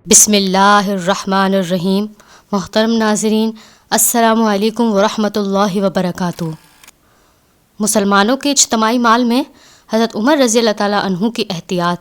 بسم اللہ الرحمن الرحیم۔ محترم ناظرین، السلام علیکم ورحمۃ اللہ وبرکاتہ۔ مسلمانوں کے اجتماعی مال میں حضرت عمر رضی اللہ تعالیٰ عنہ کی احتیاط۔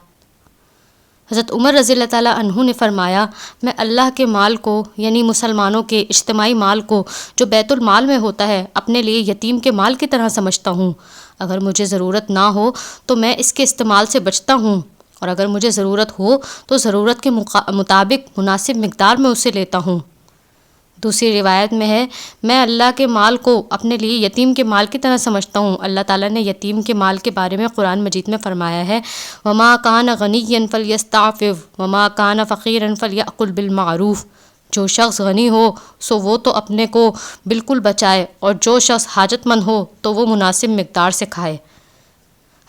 حضرت عمر رضی اللہ تعالیٰ عنہ نے فرمایا، میں اللہ کے مال کو یعنی مسلمانوں کے اجتماعی مال کو جو بیت المال میں ہوتا ہے اپنے لیے یتیم کے مال کی طرح سمجھتا ہوں۔ اگر مجھے ضرورت نہ ہو تو میں اس کے استعمال سے بچتا ہوں، اور اگر مجھے ضرورت ہو تو ضرورت کے مطابق مناسب مقدار میں اسے لیتا ہوں۔ دوسری روایت میں ہے، میں اللہ کے مال کو اپنے لیے یتیم کے مال کی طرح سمجھتا ہوں۔ اللہ تعالیٰ نے یتیم کے مال کے بارے میں قرآن مجید میں فرمایا ہے، وَمَا كَانَ غَنِيًّا فَلْيَسْتَعْفِفْ وَمَا كَانَ فَقِيرًا فَلْيَأْكُلْ بِالْمَعْرُوفِ۔ جو شخص غنی ہو سو وہ تو اپنے کو بالکل بچائے، اور جو شخص حاجت مند ہو تو وہ مناسب مقدار سے کھائے۔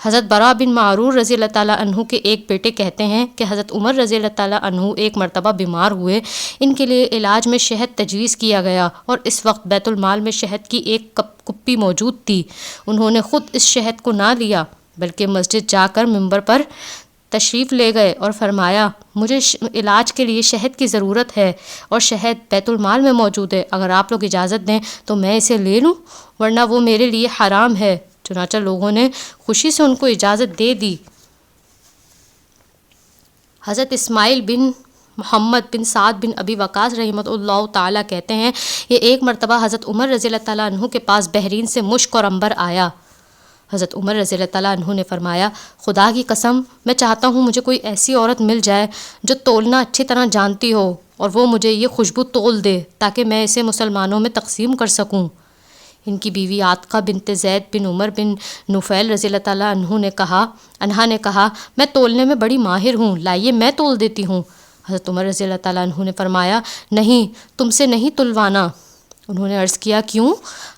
حضرت براء بن معرور رضی اللہ تعالیٰ عنہ کے ایک بیٹے کہتے ہیں کہ حضرت عمر رضی اللہ تعالیٰ عنہ ایک مرتبہ بیمار ہوئے۔ ان کے لیے علاج میں شہد تجویز کیا گیا، اور اس وقت بیت المال میں شہد کی ایک کپی موجود تھی۔ انہوں نے خود اس شہد کو نہ لیا بلکہ مسجد جا کر ممبر پر تشریف لے گئے اور فرمایا، مجھے علاج کے لیے شہد کی ضرورت ہے اور شہد بیت المال میں موجود ہے، اگر آپ لوگ اجازت دیں تو میں اسے لے لوں، ورنہ وہ میرے لیے حرام ہے۔ چنانچہ لوگوں نے خوشی سے ان کو اجازت دے دی۔ حضرت اسماعیل بن محمد بن سعد بن ابی وقاص رحمۃ اللہ تعالیٰ کہتے ہیں، یہ ایک مرتبہ حضرت عمر رضی اللہ تعالیٰ عنہ کے پاس بحرین سے مشک اور عنبر آیا۔ حضرت عمر رضی اللہ تعالیٰ عنہ نے فرمایا، خدا کی قسم میں چاہتا ہوں مجھے کوئی ایسی عورت مل جائے جو تولنا اچھی طرح جانتی ہو، اور وہ مجھے یہ خوشبو تول دے تاکہ میں اسے مسلمانوں میں تقسیم کر سکوں۔ ان کی بیوی عاتقہ بنت زید بن عمر بن نفیل رضی اللہ تعالیٰ عنہ نے کہا، میں تولنے میں بڑی ماہر ہوں، لائیے میں تول دیتی ہوں۔ حضرت عمر رضی اللہ تعالیٰ عنہ نے فرمایا، نہیں، تم سے نہیں تلوانا۔ انہوں نے عرض کیا، کیوں؟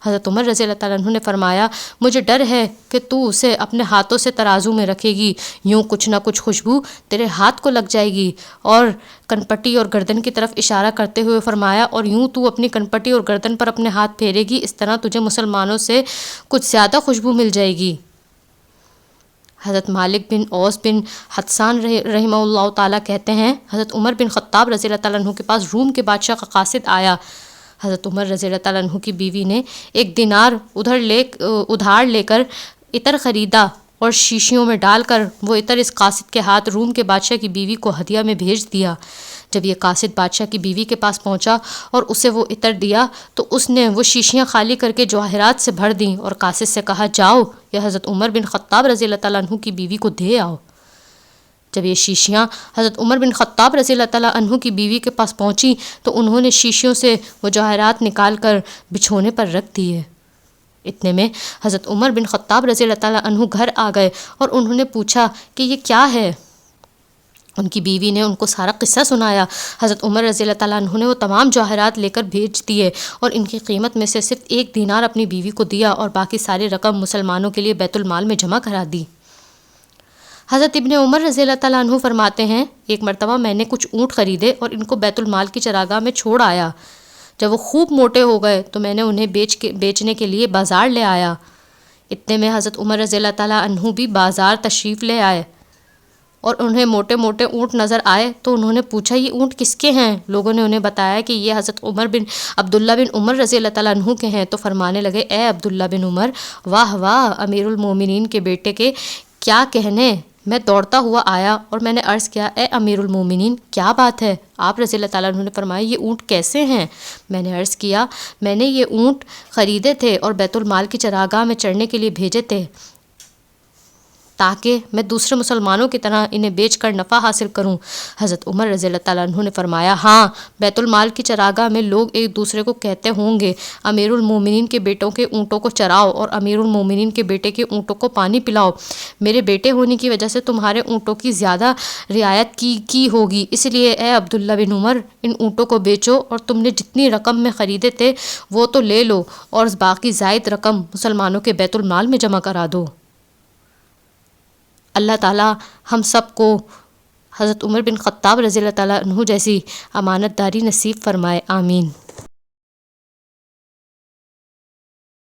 حضرت عمر رضی اللہ تعالیٰ عنہ نے فرمایا، مجھے ڈر ہے کہ تو اسے اپنے ہاتھوں سے ترازو میں رکھے گی، یوں کچھ نہ کچھ خوشبو تیرے ہاتھ کو لگ جائے گی۔ اور کنپٹی اور گردن کی طرف اشارہ کرتے ہوئے فرمایا، اور یوں تو اپنی کنپٹی اور گردن پر اپنے ہاتھ پھیرے گی، اس طرح تجھے مسلمانوں سے کچھ زیادہ خوشبو مل جائے گی۔ حضرت مالک بن اوس بن حدثان رحمہ اللہ تعالیٰ کہتے ہیں، حضرت عمر بن خطاب رضی اللہ تعالیٰ عنہ کے پاس روم کے بادشاہ کا قاصد آیا۔ حضرت عمر رضی اللہ تعالیٰ عنہ کی بیوی نے ایک دینار ادھار لے کر عطر خریدا، اور شیشیوں میں ڈال کر وہ عطر اس قاصد کے ہاتھ روم کے بادشاہ کی بیوی کو ہدیہ میں بھیج دیا۔ جب یہ قاصد بادشاہ کی بیوی کے پاس پہنچا اور اسے وہ عطر دیا تو اس نے وہ شیشیاں خالی کر کے جواہرات سے بھر دیں، اور قاصد سے کہا، جاؤ یہ حضرت عمر بن خطاب رضی اللہ تعالیٰ عنہ کی بیوی کو دے آؤ۔ جب یہ شیشیاں حضرت عمر بن خطاب رضی اللہ تعالیٰ عنہ کی بیوی کے پاس پہنچی تو انہوں نے شیشیوں سے وہ جواہرات نکال کر بچھونے پر رکھ دیے۔ اتنے میں حضرت عمر بن خطاب رضی اللہ تعالیٰ عنہ گھر آ گئے اور انہوں نے پوچھا کہ یہ کیا ہے؟ ان کی بیوی نے ان کو سارا قصہ سنایا۔ حضرت عمر رضی اللہ تعالیٰ عنہ نے وہ تمام جواہرات لے کر بھیج دیے، اور ان کی قیمت میں سے صرف 1 دینار اپنی بیوی کو دیا، اور باقی ساری رقم مسلمانوں کے لیے بیت المال میں جمع کرا دی۔ حضرت ابن عمر رضی اللہ تعالیٰ عنہ فرماتے ہیں، ایک مرتبہ میں نے کچھ اونٹ خریدے اور ان کو بیت المال کی چراگاہ میں چھوڑ آیا۔ جب وہ خوب موٹے ہو گئے تو میں نے انہیں بیچنے کے لیے بازار لے آیا۔ اتنے میں حضرت عمر رضی اللہ تعالیٰ عنہ بھی بازار تشریف لے آئے، اور انہیں موٹے موٹے اونٹ نظر آئے تو انہوں نے پوچھا، یہ اونٹ کس کے ہیں؟ لوگوں نے انہیں بتایا کہ یہ حضرت عبداللہ بن عمر رضی اللہ تعالیٰ عنہ کے ہیں، تو فرمانے لگے، اے عبداللہ بن عمر، واہ واہ، امیر المومنین کے بیٹے کے کیا کہنے! میں دوڑتا ہوا آیا اور میں نے عرض کیا، اے امیر المومنین، کیا بات ہے؟ آپ رضی اللہ تعالیٰ عنہ نے فرمایا، یہ اونٹ کیسے ہیں؟ میں نے عرض کیا، میں نے یہ اونٹ خریدے تھے اور بیت المال کی چراگاہ میں چرنے کے لیے بھیجے تھے تاکہ میں دوسرے مسلمانوں کی طرح انہیں بیچ کر نفع حاصل کروں۔ حضرت عمر رضی اللہ تعالیٰ عنہ نے فرمایا، ہاں، بیت المال کی چراگاہ میں لوگ ایک دوسرے کو کہتے ہوں گے، امیر المومنین کے بیٹوں کے اونٹوں کو چراؤ اور امیر المومنین کے بیٹے کے اونٹوں کو پانی پلاؤ۔ میرے بیٹے ہونے کی وجہ سے تمہارے اونٹوں کی زیادہ رعایت کی ہوگی، اس لیے اے عبداللہ بن عمر، ان اونٹوں کو بیچو اور تم نے جتنی رقم میں خریدے تھے وہ تو لے لو، اور باقی زائد رقم مسلمانوں کے بیت المال میں جمع کرا دو۔ اللہ تعالیٰ ہم سب کو حضرت عمر بن خطاب رضی اللہ تعالیٰ عنہ جیسی امانت داری نصیب فرمائے، آمین۔